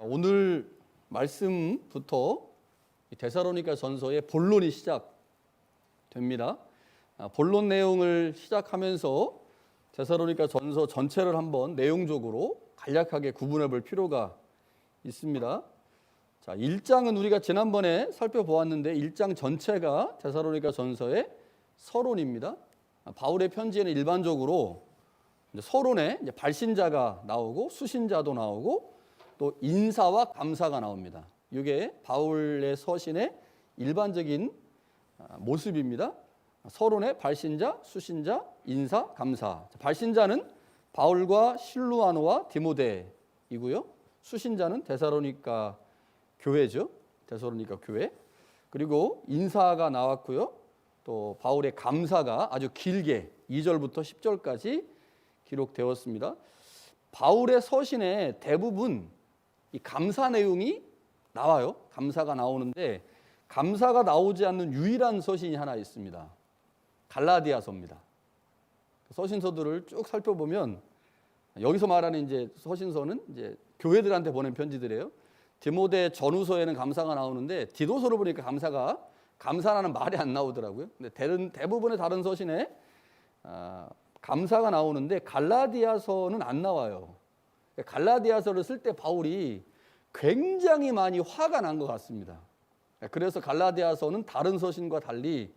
오늘 말씀부터 데살로니가 전서의 본론이 시작됩니다. 본론 내용을 시작하면서 데살로니가 전서 전체를 한번 내용적으로 간략하게 구분해 볼 필요가 있습니다. 자, 1장은 우리가 지난번에 살펴보았는데 1장 전체가 데살로니가 전서의 서론입니다. 바울의 편지에는 일반적으로 서론에 발신자가 나오고 수신자도 나오고 또 인사와 감사가 나옵니다. 이게 바울의 서신의 일반적인 모습입니다. 서론의 발신자, 수신자, 인사, 감사. 발신자는 바울과 실루아노와 디모데이고요. 수신자는 데살로니가 교회죠. 데살로니가 교회. 그리고 인사가 나왔고요. 또 바울의 감사가 아주 길게 2절부터 10절까지 기록되었습니다. 바울의 서신에 대부분 이 감사 내용이 나와요. 감사가 나오는데 감사가 나오지 않는 유일한 서신이 하나 있습니다. 갈라디아서입니다. 서신서들을 쭉 살펴보면 여기서 말하는 이제 서신서는 이제 교회들한테 보낸 편지들이에요. 디모데 전후서에는 감사가 나오는데 디도서를 보니까 감사라는 말이 안 나오더라고요. 근데 대부분의 다른 서신에 감사가 나오는데 갈라디아서는 안 나와요. 갈라디아서를 쓸 때 바울이 굉장히 많이 화가 난 것 같습니다. 그래서 갈라디아서는 다른 서신과 달리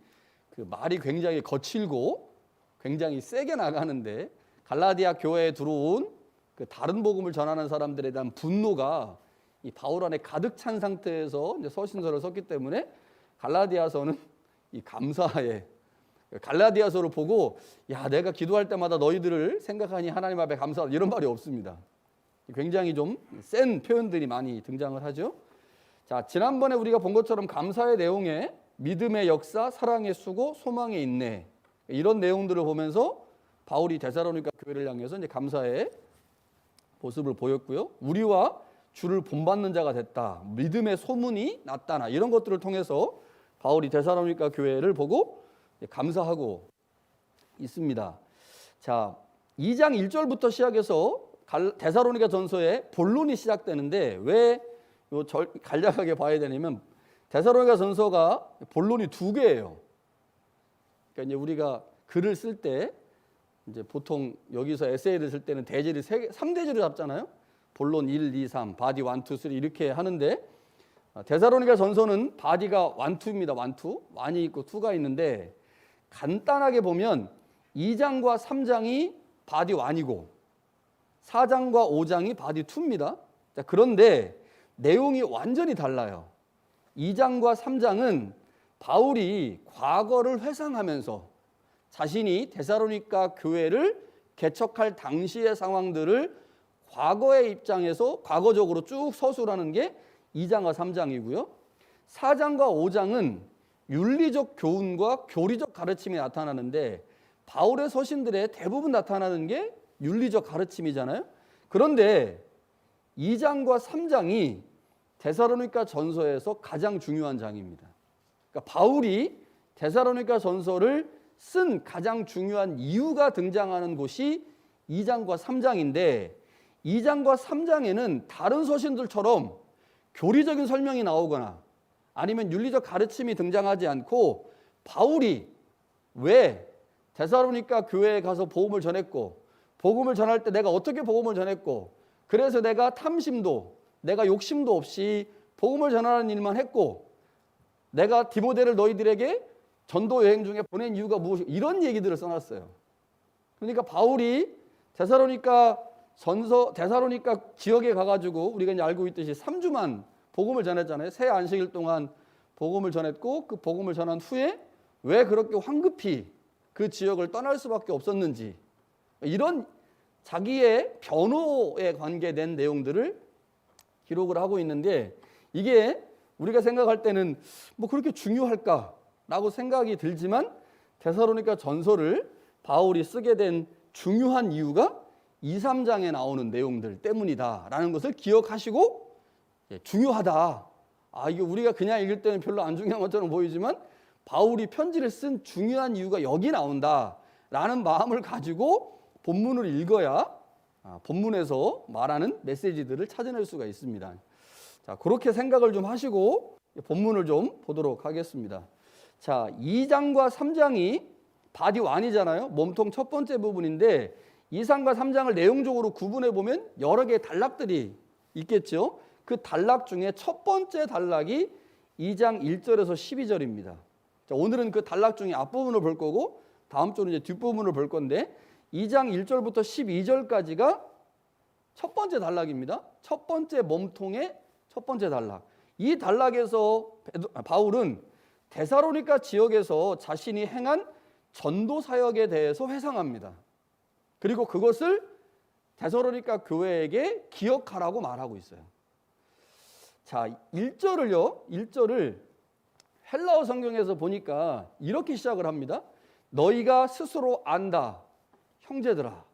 그 말이 굉장히 거칠고 굉장히 세게 나가는데 갈라디아 교회에 들어온 그 다른 복음을 전하는 사람들에 대한 분노가 이 바울 안에 가득 찬 상태에서 이제 서신서를 썼기 때문에 갈라디아서는 이 감사에 갈라디아서를 보고 야 내가 기도할 때마다 너희들을 생각하니 하나님 앞에 감사하다 이런 말이 없습니다. 굉장히 좀 센 표현들이 많이 등장을 하죠. 자, 지난번에 우리가 본 것처럼 감사의 내용에 믿음의 역사, 사랑의 수고, 소망의 인내 이런 내용들을 보면서 바울이 데살로니가 교회를 향해서 이제 감사의 모습을 보였고요. 우리와 주를 본받는 자가 됐다. 믿음의 소문이 났다나 이런 것들을 통해서 바울이 데살로니가 교회를 보고 감사하고 있습니다. 자, 2장 1절부터 시작해서 데살로니가 전서의 본론이 시작되는데 왜 간략하게 봐야 되냐면 데살로니가 전서가 본론이 두 개예요. 그러니까 이제 우리가 글을 쓸 때 이제 보통 여기서 에세이를 쓸 때는 대지를 3대지를 잡잖아요. 본론 1, 2, 3, 바디 1, 2, 3 이렇게 하는데 데살로니가 전서는 바디가 1, 2입니다. 1, 2. 1이 있고 2가 있는데 간단하게 보면 2장과 3장이 바디 1이고 4장과 5장이 바디 2입니다. 자, 그런데 내용이 완전히 달라요. 2장과 3장은 바울이 과거를 회상하면서 자신이 데살로니가 교회를 개척할 당시의 상황들을 과거의 입장에서 과거적으로 쭉 서술하는 게 2장과 3장이고요. 4장과 5장은 윤리적 교훈과 교리적 가르침이 나타나는데 바울의 서신들에 대부분 나타나는 게 윤리적 가르침이잖아요. 그런데 2장과 3장이 데살로니가 전서에서 가장 중요한 장입니다. 그러니까 바울이 데살로니가 전서를 쓴 가장 중요한 이유가 등장하는 곳이 2장과 3장인데 2장과 3장에는 다른 서신들처럼 교리적인 설명이 나오거나 아니면 윤리적 가르침이 등장하지 않고 바울이 왜 데살로니가 교회에 가서 복음을 전했고 복음을 전할 때 내가 어떻게 복음을 전했고 그래서 내가 탐심도 내가 욕심도 없이 복음을 전하는 일만 했고 내가 디모데를 너희들에게 전도 여행 중에 보낸 이유가 무엇이 이런 얘기들을 써놨어요. 그러니까 바울이 데살로니가 지역에 가가지고 우리가 이제 알고 있듯이 3주만 복음을 전했잖아요. 새 안식일 동안 복음을 전했고 그 복음을 전한 후에 왜 그렇게 황급히 그 지역을 떠날 수밖에 없었는지 이런 자기의 변호에 관계된 내용들을 기록을 하고 있는데 이게 우리가 생각할 때는 뭐 그렇게 중요할까라고 생각이 들지만 데살로니가 전서를 바울이 쓰게 된 중요한 이유가 2, 3장에 나오는 내용들 때문이다라는 것을 기억하시고 중요하다. 이게 우리가 그냥 읽을 때는 별로 안 중요한 것처럼 보이지만 바울이 편지를 쓴 중요한 이유가 여기 나온다라는 마음을 가지고 본문을 읽어야 본문에서 말하는 메시지들을 찾아낼 수가 있습니다. 자, 그렇게 생각을 좀 하시고 본문을 좀 보도록 하겠습니다. 자, 2장과 3장이 바디 1이잖아요. 몸통 첫 번째 부분인데 2장과 3장을 내용적으로 구분해 보면 여러 개의 단락들이 있겠죠. 그 단락 중에 첫 번째 단락이 2장 1절에서 12절입니다. 자, 오늘은 그 단락 중에 앞부분을 볼 거고 다음 주는 이제 뒷부분을 볼 건데 2장 1절부터 12절까지가 첫 번째 단락입니다. 첫 번째 몸통의 첫 번째 단락. 이 단락에서 바울은 데살로니가 지역에서 자신이 행한 전도 사역에 대해서 회상합니다. 그리고 그것을 데살로니가 교회에게 기억하라고 말하고 있어요. 자, 1절을 헬라어 성경에서 보니까 이렇게 시작을 합니다. 너희가 스스로 안다, 형제들아.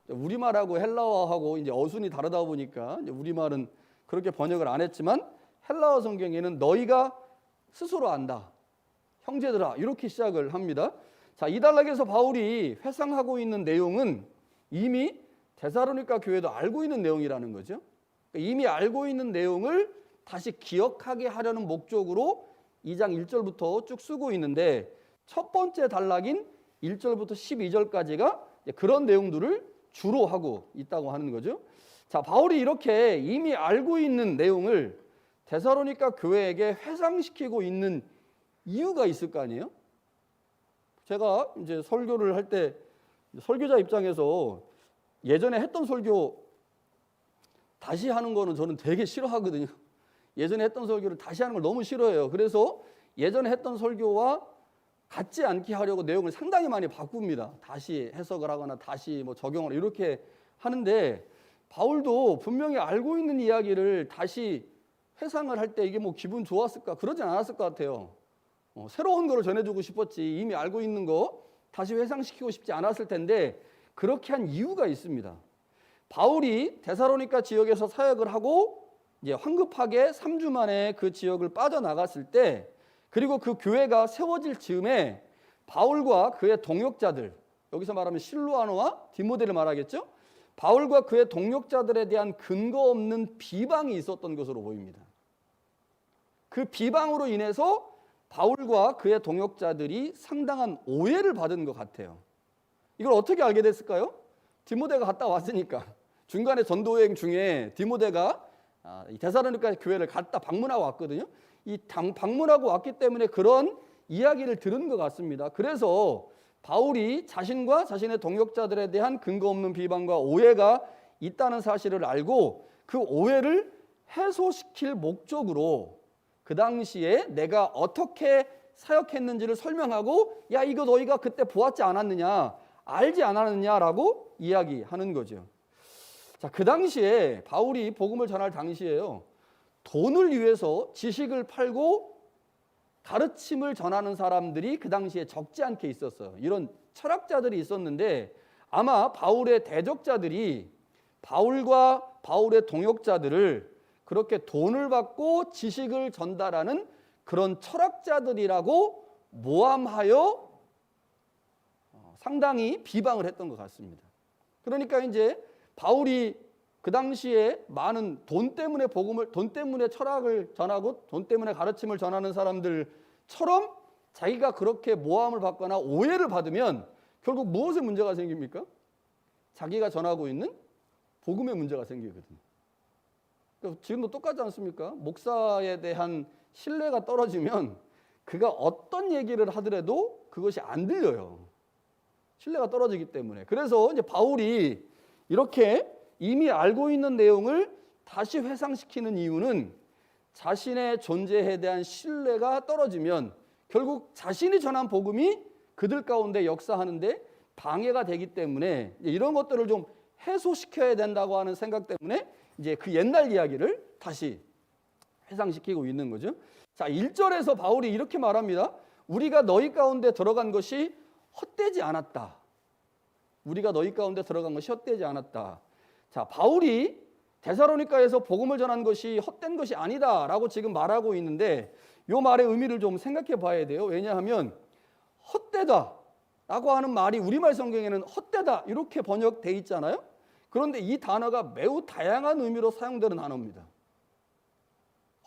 우리말하고 헬라어하고 이제 어순이 다르다 보니까 이제 우리말은 그렇게 번역을 안 했지만 헬라어 성경에는 너희가 스스로 안다, 형제들아 이렇게 시작을 합니다. 자, 이 단락에서 바울이 회상하고 있는 내용은 이미 데살로니가 교회도 알고 있는 내용이라는 거죠. 이미 알고 있는 내용을 다시 기억하게 하려는 목적으로 2장 1절부터 쭉 쓰고 있는데 첫 번째 단락인 1절부터 12절까지가 그런 내용들을 주로 하고 있다고 하는 거죠. 자, 바울이 이렇게 이미 알고 있는 내용을 데살로니가 교회에게 회상시키고 있는 이유가 있을 거 아니에요? 제가 이제 설교를 할 때 설교자 입장에서 예전에 했던 설교 다시 하는 거는 저는 되게 싫어하거든요. 예전에 했던 설교를 다시 하는 걸 너무 싫어해요. 그래서 예전에 했던 설교와 같지 않게 하려고 내용을 상당히 많이 바꿉니다. 다시 해석을 하거나 다시 뭐 적용을 이렇게 하는데 바울도 분명히 알고 있는 이야기를 다시 회상을 할 때 이게 뭐 기분 좋았을까? 그러진 않았을 것 같아요. 새로운 거를 전해주고 싶었지 이미 알고 있는 거 다시 회상시키고 싶지 않았을 텐데 그렇게 한 이유가 있습니다. 바울이 데살로니가 지역에서 사역을 하고 이제 황급하게 3주 만에 그 지역을 빠져나갔을 때 그리고 그 교회가 세워질 즈음에 바울과 그의 동역자들, 여기서 말하면 실로아노와 디모데를 말하겠죠. 바울과 그의 동역자들에 대한 근거 없는 비방이 있었던 것으로 보입니다. 그 비방으로 인해서 바울과 그의 동역자들이 상당한 오해를 받은 것 같아요. 이걸 어떻게 알게 됐을까요? 디모데가 갔다 왔으니까. 중간에 전도여행 중에 디모데가 데살로니가 교회를 갔다 방문하고 왔거든요. 이 방문하고 왔기 때문에 그런 이야기를 들은 것 같습니다. 그래서 바울이 자신과 자신의 동역자들에 대한 근거 없는 비방과 오해가 있다는 사실을 알고 그 오해를 해소시킬 목적으로 그 당시에 내가 어떻게 사역했는지를 설명하고 야 이거 너희가 그때 보았지 않았느냐 알지 않았느냐라고 이야기하는 거죠. 자, 그 당시에 바울이 복음을 전할 당시에요. 돈을 위해서 지식을 팔고 가르침을 전하는 사람들이 그 당시에 적지 않게 있었어요. 이런 철학자들이 있었는데 아마 바울의 대적자들이 바울과 바울의 동역자들을 그렇게 돈을 받고 지식을 전달하는 그런 철학자들이라고 모함하여 상당히 비방을 했던 것 같습니다. 그러니까 이제 바울이 그 당시에 많은 돈 때문에 철학을 전하고 돈 때문에 가르침을 전하는 사람들처럼 자기가 그렇게 모함을 받거나 오해를 받으면 결국 무엇에 문제가 생깁니까? 자기가 전하고 있는 복음에 문제가 생기거든요. 지금도 똑같지 않습니까? 목사에 대한 신뢰가 떨어지면 그가 어떤 얘기를 하더라도 그것이 안 들려요. 신뢰가 떨어지기 때문에. 그래서 이제 바울이 이렇게 이미 알고 있는 내용을 다시 회상시키는 이유는 자신의 존재에 대한 신뢰가 떨어지면 결국 자신이 전한 복음이 그들 가운데 역사하는데 방해가 되기 때문에 이런 것들을 좀 해소시켜야 된다고 하는 생각 때문에 이제 그 옛날 이야기를 다시 회상시키고 있는 거죠. 자, 1절에서 바울이 이렇게 말합니다. 우리가 너희 가운데 들어간 것이 헛되지 않았다. 우리가 너희 가운데 들어간 것이 헛되지 않았다. 자, 바울이 데살로니가에서 복음을 전한 것이 헛된 것이 아니다라고 지금 말하고 있는데 이 말의 의미를 좀 생각해 봐야 돼요. 왜냐하면 헛되다라고 하는 말이 우리말 성경에는 헛되다 이렇게 번역돼 있잖아요. 그런데 이 단어가 매우 다양한 의미로 사용되는 단어입니다.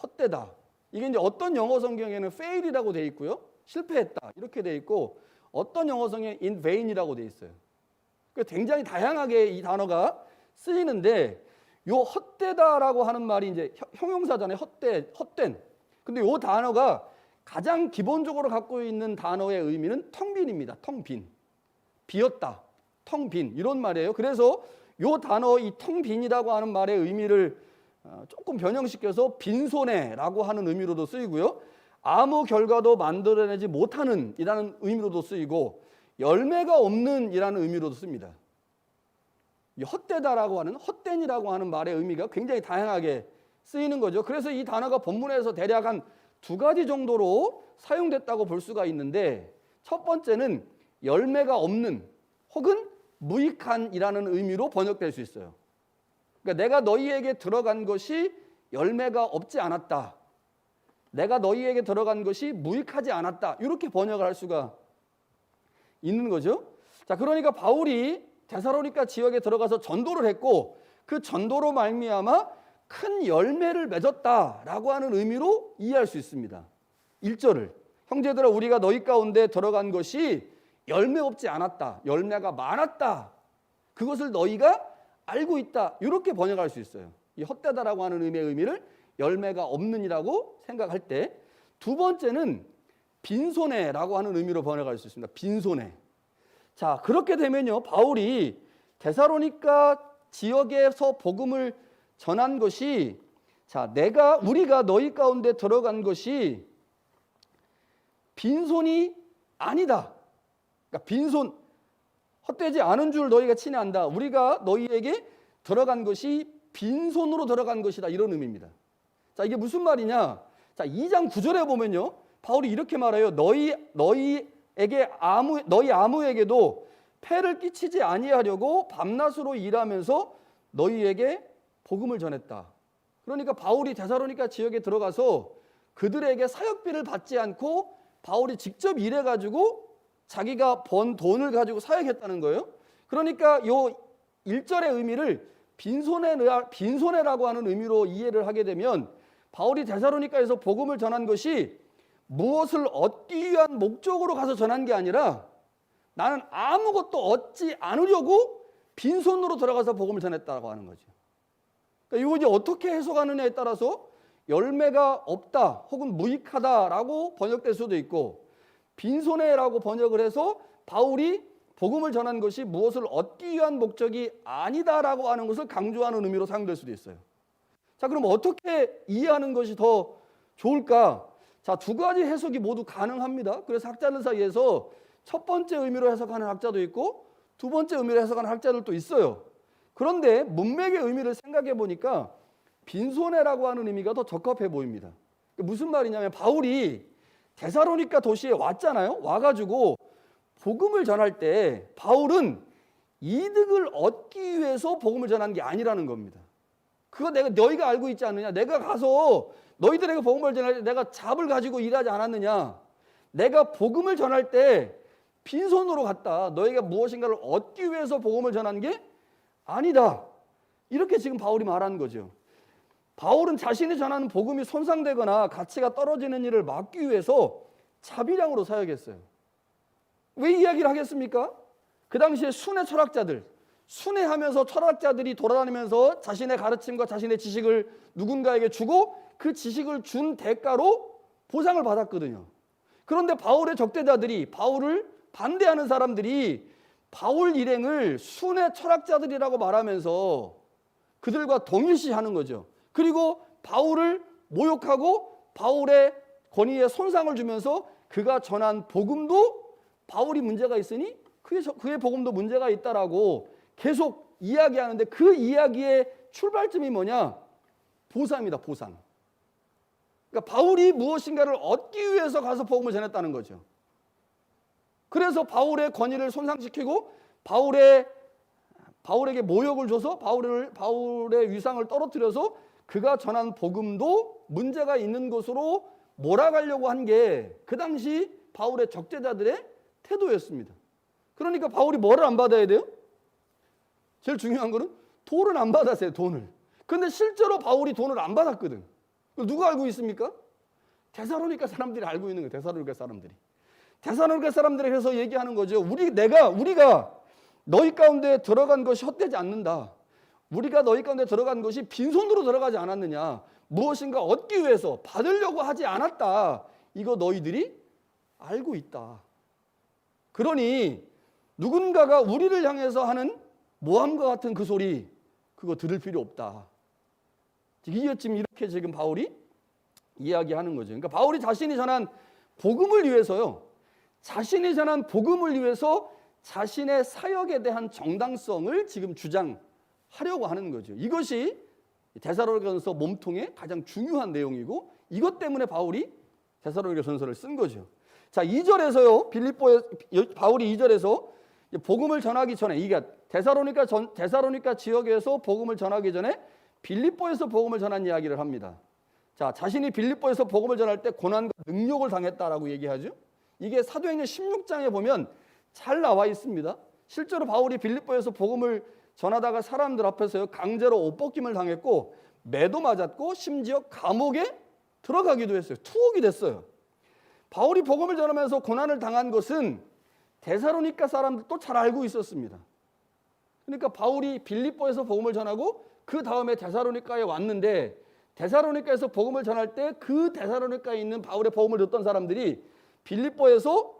헛되다. 이게 이제 어떤 영어 성경에는 fail이라고 돼 있고요. 실패했다. 이렇게 돼 있고 어떤 영어 성경에 in vain이라고 돼 있어요. 그러니까 굉장히 다양하게 이 단어가 쓰이는데 요 헛되다라고 하는 말이 이제 형용사잖아요. 헛된. 근데 요 단어가 가장 기본적으로 갖고 있는 단어의 의미는 텅 빈입니다. 텅 빈. 비었다. 텅 빈. 이런 말이에요. 그래서 요 단어 이 텅 빈이라고 하는 말의 의미를 조금 변형시켜서 빈손해라고 하는 의미로도 쓰이고요. 아무 결과도 만들어내지 못하는 이라는 의미로도 쓰이고 열매가 없는 이라는 의미로도 씁니다. 이 헛되다라고 하는 헛된이라고 하는 말의 의미가 굉장히 다양하게 쓰이는 거죠. 그래서 이 단어가 본문에서 대략 한 2가지 정도로 사용됐다고 볼 수가 있는데 첫 번째는 열매가 없는 혹은 무익한이라는 의미로 번역될 수 있어요. 그러니까 내가 너희에게 들어간 것이 열매가 없지 않았다. 내가 너희에게 들어간 것이 무익하지 않았다. 이렇게 번역을 할 수가 있는 거죠. 자, 그러니까 바울이 데살로니가 지역에 들어가서 전도를 했고 그 전도로 말미암아 큰 열매를 맺었다라고 하는 의미로 이해할 수 있습니다. 1절을 형제들아 우리가 너희 가운데 들어간 것이 열매 없지 않았다. 열매가 많았다. 그것을 너희가 알고 있다. 이렇게 번역할 수 있어요. 이 헛되다라고 하는 의미를 열매가 없는이라고 생각할 때 두 번째는 빈손해라고 하는 의미로 번역할 수 있습니다. 빈손해. 자, 그렇게 되면요. 바울이 데살로니가 지역에서 복음을 전한 것이 자, 우리가 너희 가운데 들어간 것이 빈손이 아니다. 그러니까 빈손 헛되지 않은 줄 너희가 친히 안다. 우리가 너희에게 들어간 것이 빈손으로 들어간 것이다. 이런 의미입니다. 자, 이게 무슨 말이냐? 자, 2장 9절에 보면요. 바울이 이렇게 말해요. 너희 아무에게도 폐를 끼치지 아니하려고 밤낮으로 일하면서 너희에게 복음을 전했다. 그러니까 바울이 데살로니가 지역에 들어가서 그들에게 사역비를 받지 않고 바울이 직접 일해가지고 자기가 번 돈을 가지고 사역했다는 거예요. 그러니까 요 1절의 의미를 빈손해라고 하는 의미로 이해를 하게 되면 바울이 데살로니가에서 복음을 전한 것이 무엇을 얻기 위한 목적으로 가서 전한 게 아니라 나는 아무것도 얻지 않으려고 빈손으로 들어가서 복음을 전했다고 하는 거죠. 그러니까 이거 이제 어떻게 해석하느냐에 따라서 열매가 없다 혹은 무익하다라고 번역될 수도 있고 빈손해라고 번역을 해서 바울이 복음을 전한 것이 무엇을 얻기 위한 목적이 아니다라고 하는 것을 강조하는 의미로 사용될 수도 있어요. 자, 그럼 어떻게 이해하는 것이 더 좋을까? 자, 2가지 해석이 모두 가능합니다. 그래서 학자들 사이에서 첫 번째 의미로 해석하는 학자도 있고 두 번째 의미로 해석하는 학자들도 있어요. 그런데 문맥의 의미를 생각해 보니까 빈손해라고 하는 의미가 더 적합해 보입니다. 무슨 말이냐면 바울이 데살로니가 도시에 왔잖아요. 와가지고 복음을 전할 때 바울은 이득을 얻기 위해서 복음을 전한 게 아니라는 겁니다. 그거 너희가 알고 있지 않느냐? 내가 가서 너희들에게 복음을 전할 때 내가 잡을 가지고 일하지 않았느냐? 내가 복음을 전할 때 빈손으로 갔다. 너희가 무엇인가를 얻기 위해서 복음을 전한 게 아니다. 이렇게 지금 바울이 말하는 거죠. 바울은 자신이 전하는 복음이 손상되거나 가치가 떨어지는 일을 막기 위해서 자비량으로 사역했어요. 왜 이야기를 하겠습니까? 그 당시에 순회 철학자들, 순회하면서 철학자들이 돌아다니면서 자신의 가르침과 자신의 지식을 누군가에게 주고 그 지식을 준 대가로 보상을 받았거든요. 그런데 바울의 적대자들이, 바울을 반대하는 사람들이 바울 일행을 순회 철학자들이라고 말하면서 그들과 동일시하는 거죠. 그리고 바울을 모욕하고 바울의 권위에 손상을 주면서 그가 전한 복음도 바울이 문제가 있으니 그의 복음도 문제가 있다라고 계속 이야기하는데 그 이야기의 출발점이 뭐냐? 보상입니다. 보상. 그러니까 바울이 무엇인가를 얻기 위해서 가서 복음을 전했다는 거죠. 그래서 바울의 권위를 손상시키고 바울에게 모욕을 줘서 바울의 위상을 떨어뜨려서 그가 전한 복음도 문제가 있는 것으로 몰아가려고 한 게 그 당시 바울의 적대자들의 태도였습니다. 그러니까 바울이 뭐를 안 받아야 돼요? 제일 중요한 거는 돈을 안 받았어요. 돈을. 근데 실제로 바울이 돈을 안 받았거든. 누가 알고 있습니까? 데살로니가 사람들이 알고 있는 거예요. 데살로니가 사람들이. 데살로니가 사람들이 그래서 얘기하는 거죠. 우리가 너희 가운데 들어간 것이 헛되지 않는다. 우리가 너희 가운데 들어간 것이 빈손으로 들어가지 않았느냐. 무엇인가 얻기 위해서 받으려고 하지 않았다. 이거 너희들이 알고 있다. 그러니 누군가가 우리를 향해서 하는 모함과 같은 그 소리, 그거 들을 필요 없다. 이게 지금 이렇게 지금 바울이 이야기하는 거죠. 그러니까 바울이 자신이 전한 복음을 위해서요. 자신이 전한 복음을 위해서 자신의 사역에 대한 정당성을 지금 주장하려고 하는 거죠. 이것이 데살로니가전서 몸통의 가장 중요한 내용이고 이것 때문에 바울이 데살로니가전서를 쓴 거죠. 자, 2절에서요. 바울이 2절에서 복음을 전하기 전에 이게 데살로니가 지역에서 복음을 전하기 전에 빌립보에서 복음을 전한 이야기를 합니다. 자, 자신이 빌립보에서 복음을 전할 때 고난과 능력을 당했다라고 얘기하죠. 이게 사도행전 16장에 보면 잘 나와 있습니다. 실제로 바울이 빌립보에서 복음을 전하다가 사람들 앞에서요 강제로 옷 벗김을 당했고 매도 맞았고 심지어 감옥에 들어가기도 했어요. 투옥이 됐어요. 바울이 복음을 전하면서 고난을 당한 것은 데살로니가 사람들도 잘 알고 있었습니다. 그러니까 바울이 빌립보에서 복음을 전하고 그 다음에 데살로니가에 왔는데 데살로니가에서 복음을 전할 때 그 데살로니가에 있는 바울의 복음을 듣던 사람들이 빌립보에서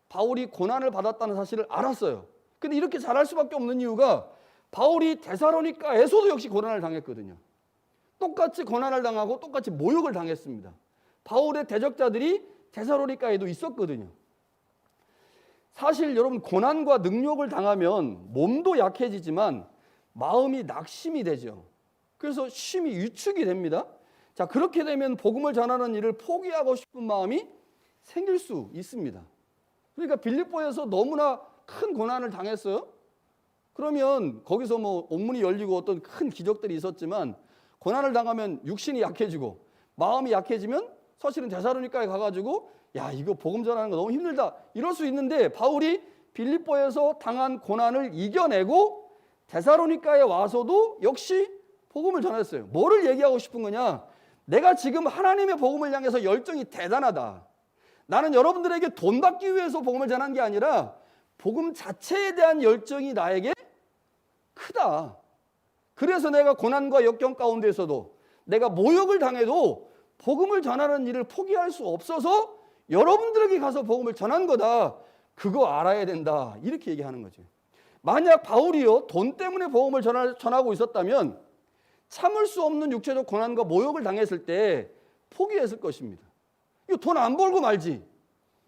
바울이 고난을 받았다는 사실을 알았어요. 근데 이렇게 잘할 수밖에 없는 이유가 바울이 데살로니가에서도 역시 고난을 당했거든요. 똑같이 고난을 당하고 똑같이 모욕을 당했습니다. 바울의 대적자들이 데살로니가에도 있었거든요. 사실 여러분 고난과 능욕을 당하면 몸도 약해지지만 마음이 낙심이 되죠. 그래서 심히 위축이 됩니다. 자, 그렇게 되면 복음을 전하는 일을 포기하고 싶은 마음이 생길 수 있습니다. 그러니까 빌립보에서 너무나 큰 고난을 당했어요. 그러면 거기서 뭐 옥문이 열리고 어떤 큰 기적들이 있었지만 고난을 당하면 육신이 약해지고 마음이 약해지면 사실은 데살로니가에 가가지고 야, 이거 복음 전하는 거 너무 힘들다 이럴 수 있는데 바울이 빌립보에서 당한 고난을 이겨내고 데살로니가에 와서도 역시 복음을 전했어요. 뭐를 얘기하고 싶은 거냐? 내가 지금 하나님의 복음을 향해서 열정이 대단하다. 나는 여러분들에게 돈 받기 위해서 복음을 전한 게 아니라 복음 자체에 대한 열정이 나에게 크다. 그래서 내가 고난과 역경 가운데서도 내가 모욕을 당해도 복음을 전하는 일을 포기할 수 없어서 여러분들에게 가서 복음을 전한 거다. 그거 알아야 된다. 이렇게 얘기하는 거죠. 만약 바울이요 돈 때문에 복음을 전하고 있었다면 참을 수 없는 육체적 고난과 모욕을 당했을 때 포기했을 것입니다. 이거 돈 안 벌고 말지.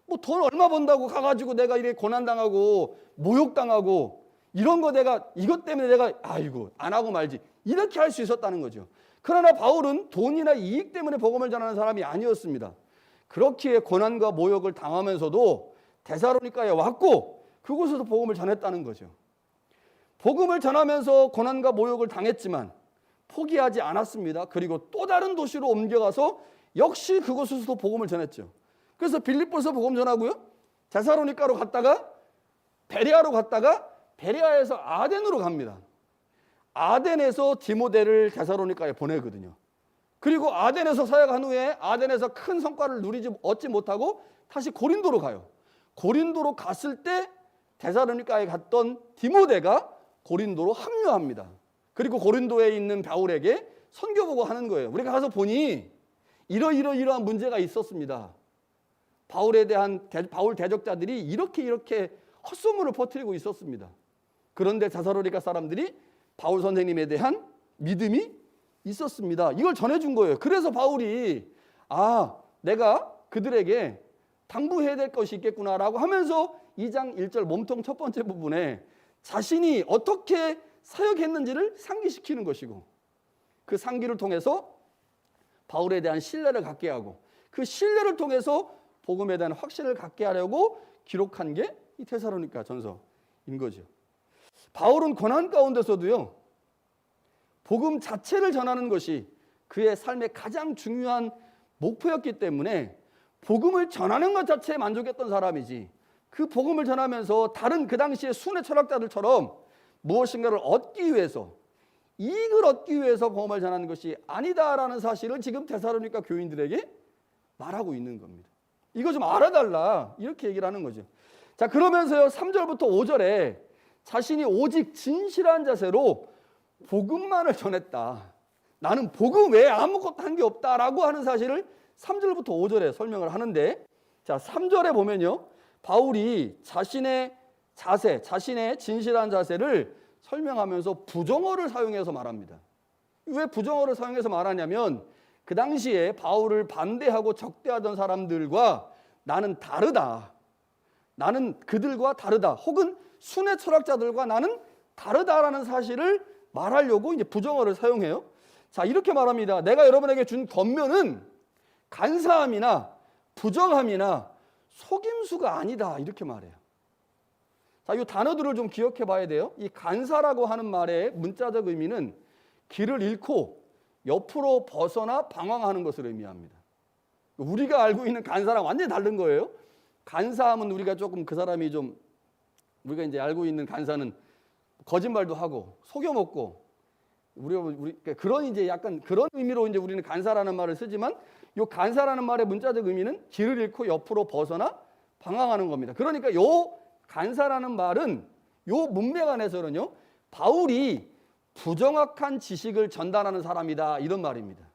뭐 돈 얼마 번다고 가가지고 내가 이렇게 고난당하고 모욕당하고 이런 거 내가 이것 때문에 내가 아이고 안 하고 말지. 이렇게 할 수 있었다는 거죠. 그러나 바울은 돈이나 이익 때문에 복음을 전하는 사람이 아니었습니다. 그렇기에 고난과 모욕을 당하면서도 데살로니가에 왔고 그곳에서 복음을 전했다는 거죠. 복음을 전하면서 고난과 모욕을 당했지만 포기하지 않았습니다. 그리고 또 다른 도시로 옮겨가서 역시 그곳에서도 복음을 전했죠. 그래서 빌립보에서 복음 전하고요. 데살로니가로 갔다가 베레아로 갔다가 베레아에서 아덴으로 갑니다. 아덴에서 디모데를 데살로니가에 보내거든요. 그리고 아덴에서 사역한 후에 아덴에서 큰 성과를 얻지 못하고 다시 고린도로 가요. 고린도로 갔을 때 데살로니가에 갔던 디모데가 고린도로 합류합니다. 그리고 고린도에 있는 바울에게 선교보고 하는 거예요. 우리가 가서 보니 이러이러한 문제가 있었습니다. 바울에 대한 바울 대적자들이 이렇게 헛소문을 퍼뜨리고 있었습니다. 그런데 데살로니가 사람들이 바울 선생님에 대한 믿음이 있었습니다. 이걸 전해준 거예요. 그래서 바울이 내가 그들에게 당부해야 될 것이 있겠구나라고 하면서 2장 1절 몸통 첫 번째 부분에 자신이 어떻게 사역했는지를 상기시키는 것이고 그 상기를 통해서 바울에 대한 신뢰를 갖게 하고 그 신뢰를 통해서 복음에 대한 확신을 갖게 하려고 기록한 게 이 데살로니가 전서인 거죠. 바울은 고난 가운데서도요 복음 자체를 전하는 것이 그의 삶의 가장 중요한 목표였기 때문에 복음을 전하는 것 자체에 만족했던 사람이지 그 복음을 전하면서 다른 그 당시의 순회 철학자들처럼 무엇인가를 얻기 위해서 이익을 얻기 위해서 복음을 전하는 것이 아니다라는 사실을 지금 데살로니가 교인들에게 말하고 있는 겁니다. 이거 좀 알아달라 이렇게 얘기를 하는 거죠. 자, 그러면서요 3절부터 5절에 자신이 오직 진실한 자세로 복음만을 전했다. 나는 복음 외에 아무것도 한 게 없다라고 하는 사실을 3절부터 5절에 설명을 하는데, 자 3절에 보면요 바울이 자신의 자세, 자신의 진실한 자세를 설명하면서 부정어를 사용해서 말합니다. 왜 부정어를 사용해서 말하냐면 그 당시에 바울을 반대하고 적대하던 사람들과 나는 다르다. 나는 그들과 다르다. 혹은 순회 철학자들과 나는 다르다라는 사실을 말하려고 이제 부정어를 사용해요. 자, 이렇게 말합니다. 내가 여러분에게 준 권면은 간사함이나 부정함이나 속임수가 아니다. 이렇게 말해요. 자, 이 단어들을 좀 기억해 봐야 돼요. 이 간사라고 하는 말의 문자적 의미는 길을 잃고 옆으로 벗어나 방황하는 것을 의미합니다. 우리가 알고 있는 간사랑 완전히 다른 거예요. 간사함은 우리가 조금 그 사람이 좀 우리가 이제 알고 있는 간사는 거짓말도 하고 속여 먹고 우리 그런 이제 약간 그런 의미로 이제 우리는 간사라는 말을 쓰지만 이 간사라는 말의 문자적 의미는 길을 잃고 옆으로 벗어나 방황하는 겁니다. 그러니까 요 간사라는 말은 요 문맥 안에서는요 바울이 부정확한 지식을 전달하는 사람이다 이런 말입니다.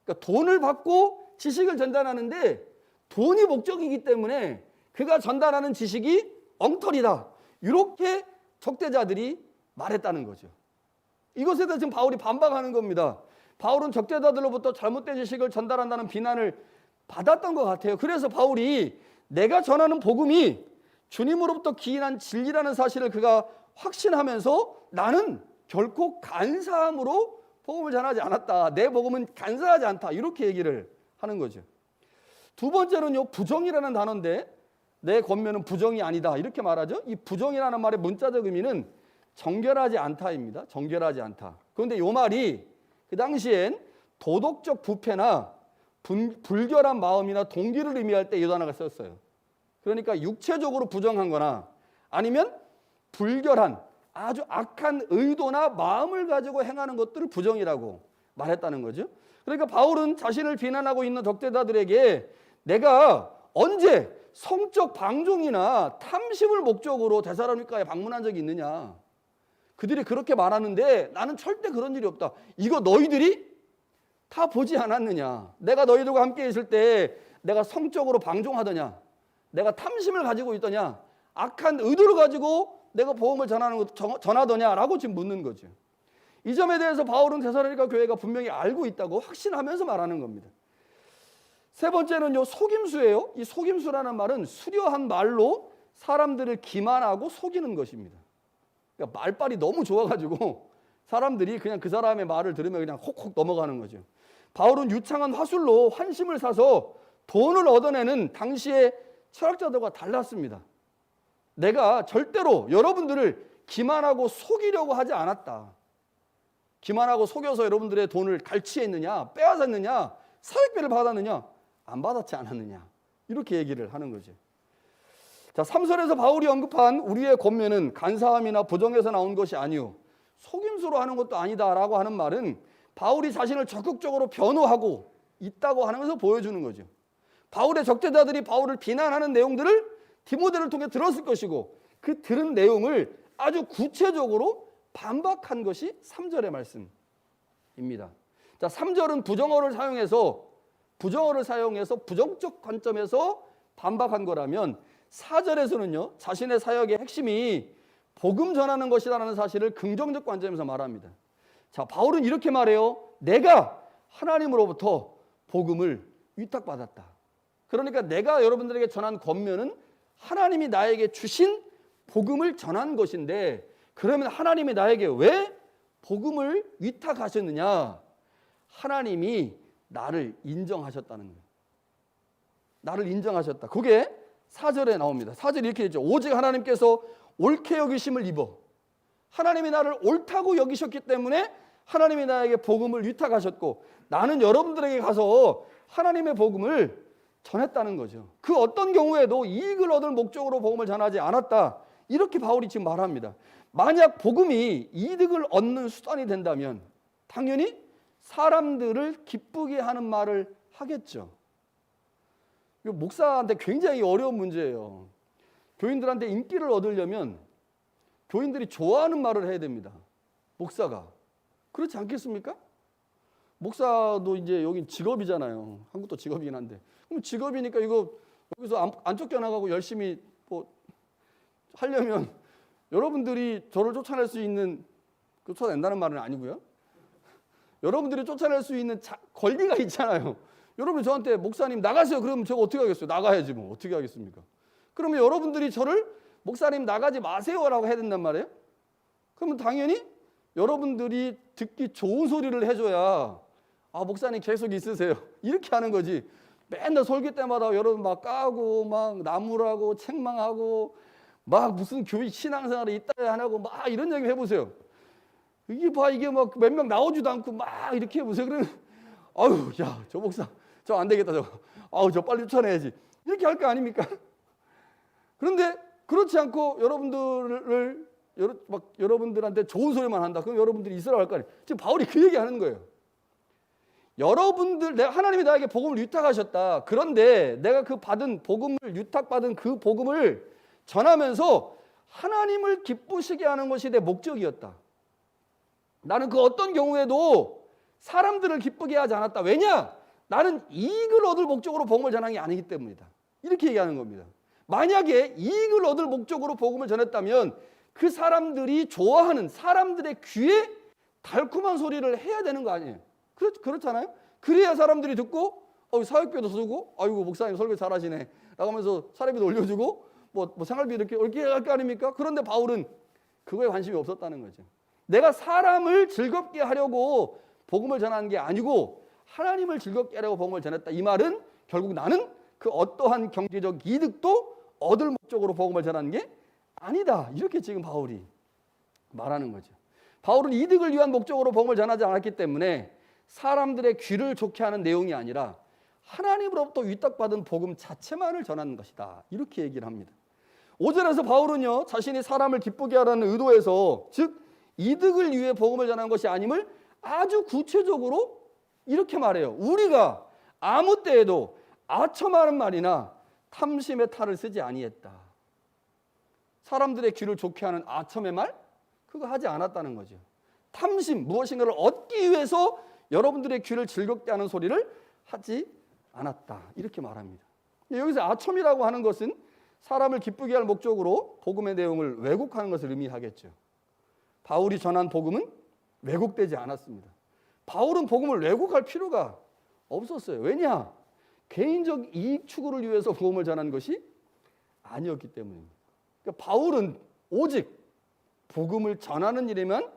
그러니까 돈을 받고 지식을 전달하는데 돈이 목적이기 때문에 그가 전달하는 지식이 엉터리다. 이렇게 적대자들이 말했다는 거죠. 이것에 대해서 지금 바울이 반박하는 겁니다. 바울은 적대자들로부터 잘못된 지식을 전달한다는 비난을 받았던 것 같아요. 그래서 바울이 내가 전하는 복음이 주님으로부터 기인한 진리라는 사실을 그가 확신하면서 나는 결코 간사함으로 복음을 전하지 않았다. 내 복음은 간사하지 않다. 이렇게 얘기를 하는 거죠. 두 번째는요, 부정이라는 단어인데 내 권면은 부정이 아니다. 이렇게 말하죠. 이 부정이라는 말의 문자적 의미는 정결하지 않다입니다. 정결하지 않다. 그런데 이 말이 그 당시엔 도덕적 부패나 불결한 마음이나 동기를 의미할 때 이 단어가 썼어요. 그러니까 육체적으로 부정한 거나 아니면 불결한 아주 악한 의도나 마음을 가지고 행하는 것들을 부정이라고 말했다는 거죠. 그러니까 바울은 자신을 비난하고 있는 적대자들에게 내가 언제 성적 방종이나 탐심을 목적으로 데살로니가에 방문한 적이 있느냐. 그들이 그렇게 말하는데 나는 절대 그런 일이 없다. 이거 너희들이 다 보지 않았느냐. 내가 너희들과 함께 있을 때 내가 성적으로 방종하더냐. 내가 탐심을 가지고 있더냐. 악한 의도를 가지고 내가 복음을 전하더냐라고 지금 묻는 거죠. 이 점에 대해서 바울은 데살로니가 교회가 분명히 알고 있다고 확신하면서 말하는 겁니다. 세 번째는요, 속임수예요. 이 속임수라는 말은 수려한 말로 사람들을 기만하고 속이는 것입니다. 그러니까 말빨이 너무 좋아가지고 사람들이 그냥 그 사람의 말을 들으면 그냥 콕콕 넘어가는 거죠. 바울은 유창한 화술로 환심을 사서 돈을 얻어내는 당시의 철학자들과 달랐습니다. 내가 절대로 여러분들을 기만하고 속이려고 하지 않았다. 기만하고 속여서 여러분들의 돈을 갈취했느냐, 빼앗았느냐, 사익배를 받았느냐, 안 받았지 않았느냐. 이렇게 얘기를 하는 거죠. 자, 3절에서 바울이 언급한 우리의 권면은 간사함이나 부정에서 나온 것이 아니요 속임수로 하는 것도 아니다라고 하는 말은 바울이 자신을 적극적으로 변호하고 있다고 하면서 보여주는 거죠. 바울의 적대자들이 바울을 비난하는 내용들을 디모데를 통해 들었을 것이고 그 들은 내용을 아주 구체적으로 반박한 것이 3절의 말씀입니다. 자, 3절은 부정어를 사용해서 부정적 관점에서 반박한 거라면 4절에서는요 자신의 사역의 핵심이 복음 전하는 것이라는 사실을 긍정적 관점에서 말합니다. 자, 바울은 이렇게 말해요. 내가 하나님으로부터 복음을 위탁받았다. 그러니까 내가 여러분들에게 전한 권면은 하나님이 나에게 주신 복음을 전한 것인데 그러면 하나님이 나에게 왜 복음을 위탁하셨느냐? 하나님이 나를 인정하셨다는 거예요. 나를 인정하셨다. 그게 4절에 나옵니다. 4절이 이렇게 되죠. 오직 하나님께서 옳게 여기심을 입어 하나님이 나를 옳다고 여기셨기 때문에 하나님이 나에게 복음을 위탁하셨고 나는 여러분들에게 가서 하나님의 복음을 전했다는 거죠. 그 어떤 경우에도 이익을 얻을 목적으로 복음을 전하지 않았다. 이렇게 바울이 지금 말합니다. 만약 복음이 이득을 얻는 수단이 된다면 당연히 사람들을 기쁘게 하는 말을 하겠죠. 이거 목사한테 굉장히 어려운 문제예요. 교인들한테 인기를 얻으려면 교인들이 좋아하는 말을 해야 됩니다. 목사가. 그렇지 않겠습니까? 목사도 이제 여기 직업이잖아요. 한국도 직업이긴 한데. 그럼 직업이니까 이거 여기서 안 쫓겨나가고 열심히 뭐 하려면 여러분들이 저를 쫓아낼 수 있는, 쫓아낸다는 말은 아니고요. 여러분들이 쫓아낼 수 있는 권리가 있잖아요. 여러분이 저한테 목사님 나가세요. 그러면 제가 어떻게 하겠어요? 나가야지 뭐. 어떻게 하겠습니까? 그러면 여러분들이 저를 목사님 나가지 마세요라고 해야 된단 말이에요. 그러면 당연히 여러분들이 듣기 좋은 소리를 해줘야 아 목사님 계속 있으세요. 이렇게 하는 거지. 맨날 설교 때마다 여러분 막 까고 막 나무라고 책망하고 막 무슨 교회 신앙생활을 이따위 안 하고 막 이런 얘기 해보세요. 이게 막 몇 명 나오지도 않고 막 이렇게 해보세요. 그러면 아유 야 저 목사 저 안 되겠다 저거. 아우 저 빨리 쫓아내야지. 이렇게 할 거 아닙니까? 그런데 그렇지 않고 여러분들한테 좋은 소리만 한다. 그럼 여러분들이 있으라고 할 거 아니에요. 지금 바울이 그 얘기하는 거예요. 여러분들, 하나님이 나에게 복음을 유탁하셨다. 그런데 내가 그 받은 복음을 유탁받은 그 복음을 전하면서 하나님을 기쁘시게 하는 것이 내 목적이었다. 나는 그 어떤 경우에도 사람들을 기쁘게 하지 않았다. 왜냐? 나는 이익을 얻을 목적으로 복음을 전한 게 아니기 때문이다. 이렇게 얘기하는 겁니다. 만약에 이익을 얻을 목적으로 복음을 전했다면 그 사람들이 좋아하는 사람들의 귀에 달콤한 소리를 해야 되는 거 아니에요. 그렇잖아요. 그래야 사람들이 듣고 사역비도 주고 아이고 목사님 설교 잘하시네 라고 하면서 사례비도 올려주고 뭐 생활비 이렇게 할 거 아닙니까? 그런데 바울은 그거에 관심이 없었다는 거죠. 내가 사람을 즐겁게 하려고 복음을 전하는 게 아니고 하나님을 즐겁게 하려고 복음을 전했다. 이 말은 결국 나는 그 어떠한 경제적 이득도 얻을 목적으로 복음을 전하는 게 아니다. 이렇게 지금 바울이 말하는 거죠. 바울은 이득을 위한 목적으로 복음을 전하지 않았기 때문에 사람들의 귀를 좋게 하는 내용이 아니라 하나님으로부터 위탁받은 복음 자체만을 전하는 것이다. 이렇게 얘기를 합니다. 5절에서 바울은요, 자신이 사람을 기쁘게 하라는 의도에서, 즉 이득을 위해 복음을 전한 것이 아님을 아주 구체적으로 이렇게 말해요. 우리가 아무 때에도 아첨하는 말이나 탐심의 탈을 쓰지 아니했다. 사람들의 귀를 좋게 하는 아첨의 말? 그거 하지 않았다는 거죠. 탐심, 무엇인가를 얻기 위해서 여러분들의 귀를 즐겁게 하는 소리를 하지 않았다. 이렇게 말합니다. 여기서 아첨이라고 하는 것은 사람을 기쁘게 할 목적으로 복음의 내용을 왜곡하는 것을 의미하겠죠. 바울이 전한 복음은 왜곡되지 않았습니다. 바울은 복음을 왜곡할 필요가 없었어요. 왜냐? 개인적 이익 추구를 위해서 복음을 전한 것이 아니었기 때문입니다. 그러니까 바울은 오직 복음을 전하는 일에만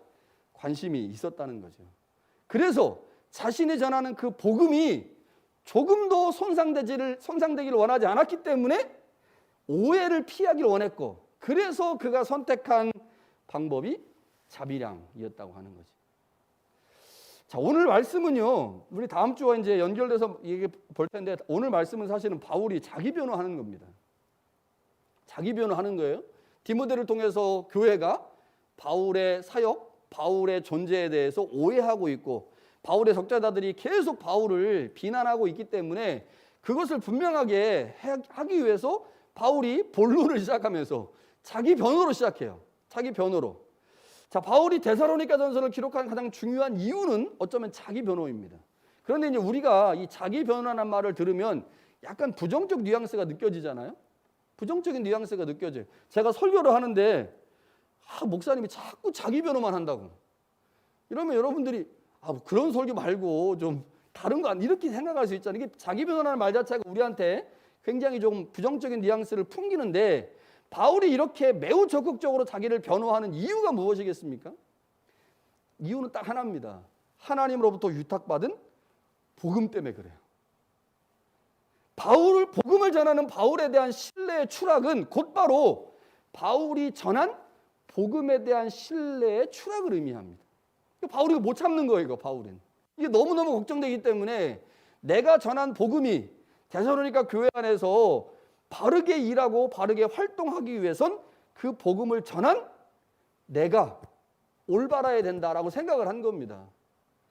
관심이 있었다는 거죠. 그래서 자신이 전하는 그 복음이 조금도 손상되기를 원하지 않았기 때문에 오해를 피하기를 원했고, 그래서 그가 선택한 방법이 자비량이었다고 하는 거지. 자, 오늘 말씀은요, 우리 다음 주와 이제 연결돼서 얘기 볼 텐데, 오늘 말씀은 사실은 바울이 자기 변호하는 겁니다. 자기 변호하는 거예요. 디모데를 통해서 교회가 바울의 사역, 바울의 존재에 대해서 오해하고 있고, 바울의 적자자들이 계속 바울을 비난하고 있기 때문에 그것을 분명하게 하기 위해서 바울이 본론을 시작하면서 자기 변호로 시작해요. 자기 변호로. 자, 바울이 데살로니가전서를 기록한 가장 중요한 이유는 어쩌면 자기 변호입니다. 그런데 이제 우리가 이 자기 변호라는 말을 들으면 약간 부정적 뉘앙스가 느껴지잖아요. 부정적인 뉘앙스가 느껴져요. 제가 설교를 하는데 목사님이 자꾸 자기 변호만 한다고. 이러면 여러분들이 뭐 그런 설교 말고 좀 다른 거 이렇게 생각할 수 있잖아요. 이게 자기 변호라는 말 자체가 우리한테 굉장히 좀 부정적인 뉘앙스를 풍기는데, 바울이 이렇게 매우 적극적으로 자기를 변호하는 이유가 무엇이겠습니까? 이유는 딱 하나입니다. 하나님으로부터 유탁받은 복음 때문에 그래요. 복음을 전하는 바울에 대한 신뢰의 추락은 곧바로 바울이 전한 복음에 대한 신뢰의 추락을 의미합니다. 바울이 못 참는 거예요, 이거 바울은. 이게 너무너무 걱정되기 때문에 내가 전한 복음이 데살로니가 교회 안에서 바르게 일하고 바르게 활동하기 위해선 그 복음을 전한 내가 올바라야 된다라고 생각을 한 겁니다.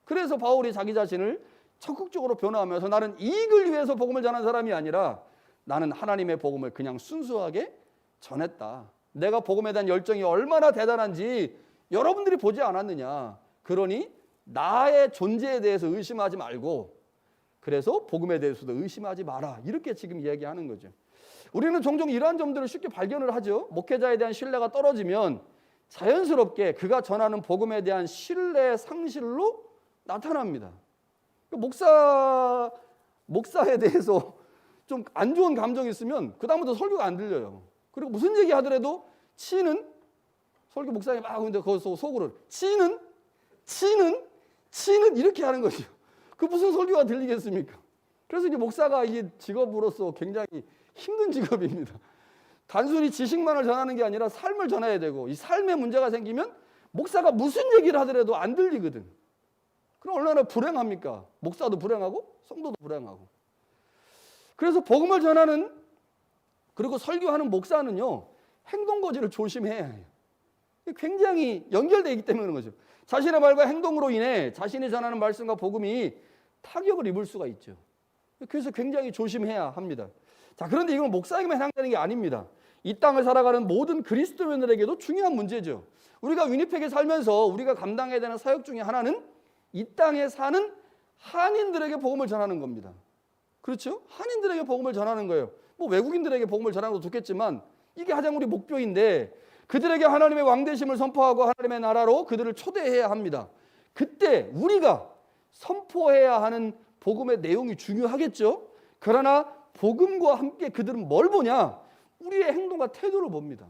그래서 바울이 자기 자신을 적극적으로 변화하면서 나는 이익을 위해서 복음을 전한 사람이 아니라 나는 하나님의 복음을 그냥 순수하게 전했다. 내가 복음에 대한 열정이 얼마나 대단한지 여러분들이 보지 않았느냐. 그러니 나의 존재에 대해서 의심하지 말고 그래서 복음에 대해서도 의심하지 마라. 이렇게 지금 이야기하는 거죠. 우리는 종종 이러한 점들을 쉽게 발견을 하죠. 목회자에 대한 신뢰가 떨어지면 자연스럽게 그가 전하는 복음에 대한 신뢰 상실로 나타납니다. 목사에 대해서 좀 안 좋은 감정이 있으면 그 다음부터 설교가 안 들려요. 그리고 무슨 얘기 하더라도 치는 설교 목사님 막 근데 거기서 속으로 치는 이렇게 하는 거죠. 그 무슨 설교가 들리겠습니까? 그래서 이제 목사가 이게 직업으로서 굉장히 힘든 직업입니다. 단순히 지식만을 전하는 게 아니라 삶을 전해야 되고 이 삶에 문제가 생기면 목사가 무슨 얘기를 하더라도 안 들리거든. 그럼 얼마나 불행합니까? 목사도 불행하고 성도도 불행하고. 그래서 복음을 전하는 그리고 설교하는 목사는요. 행동거지를 조심해야 해요. 굉장히 연결되어 있기 때문에 그런 거죠. 자신의 말과 행동으로 인해 자신이 전하는 말씀과 복음이 타격을 입을 수가 있죠. 그래서 굉장히 조심해야 합니다. 자, 그런데 이건 목사에게만 해당되는 게 아닙니다. 이 땅을 살아가는 모든 그리스도인들에게도 중요한 문제죠. 우리가 위니펙에 살면서 우리가 감당해야 되는 사역 중에 하나는 이 땅에 사는 한인들에게 복음을 전하는 겁니다. 그렇죠? 한인들에게 복음을 전하는 거예요. 뭐 외국인들에게 복음을 전하는 것도 좋겠지만 이게 가장 우리 목표인데 그들에게 하나님의 왕되심을 선포하고 하나님의 나라로 그들을 초대해야 합니다. 그때 우리가 선포해야 하는 복음의 내용이 중요하겠죠. 그러나 복음과 함께 그들은 뭘 보냐? 우리의 행동과 태도를 봅니다.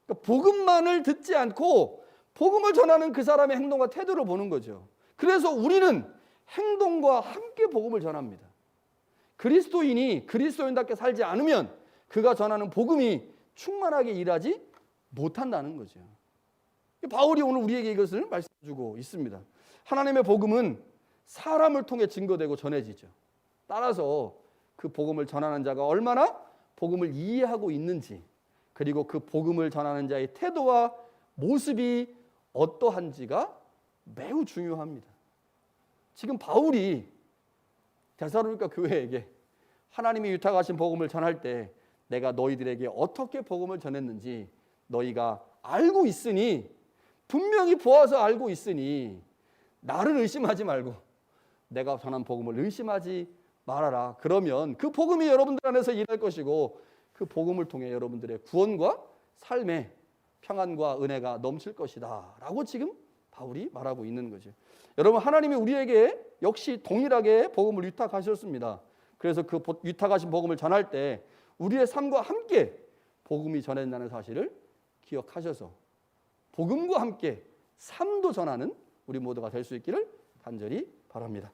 그러니까 복음만을 듣지 않고 복음을 전하는 그 사람의 행동과 태도를 보는 거죠. 그래서 우리는 행동과 함께 복음을 전합니다. 그리스도인이 그리스도인답게 살지 않으면 그가 전하는 복음이 충만하게 일하지 못한다는 거죠. 바울이 오늘 우리에게 이것을 말씀해주고 있습니다. 하나님의 복음은 사람을 통해 증거되고 전해지죠. 따라서 그 복음을 전하는 자가 얼마나 복음을 이해하고 있는지 그리고 그 복음을 전하는 자의 태도와 모습이 어떠한지가 매우 중요합니다. 지금 바울이 데살로니가 교회에게 하나님이 위탁하신 복음을 전할 때 내가 너희들에게 어떻게 복음을 전했는지 너희가 알고 있으니 분명히 보아서 알고 있으니 나를 의심하지 말고 내가 전한 복음을 의심하지 말아라. 그러면 그 복음이 여러분들 안에서 일할 것이고 그 복음을 통해 여러분들의 구원과 삶의 평안과 은혜가 넘칠 것이다 라고 지금 바울이 말하고 있는 거죠. 여러분 하나님이 우리에게 역시 동일하게 복음을 위탁하셨습니다. 그래서 그 위탁하신 복음을 전할 때 우리의 삶과 함께 복음이 전해진다는 사실을 기억하셔서 복음과 함께 삶도 전하는 우리 모두가 될 수 있기를 간절히 바랍니다.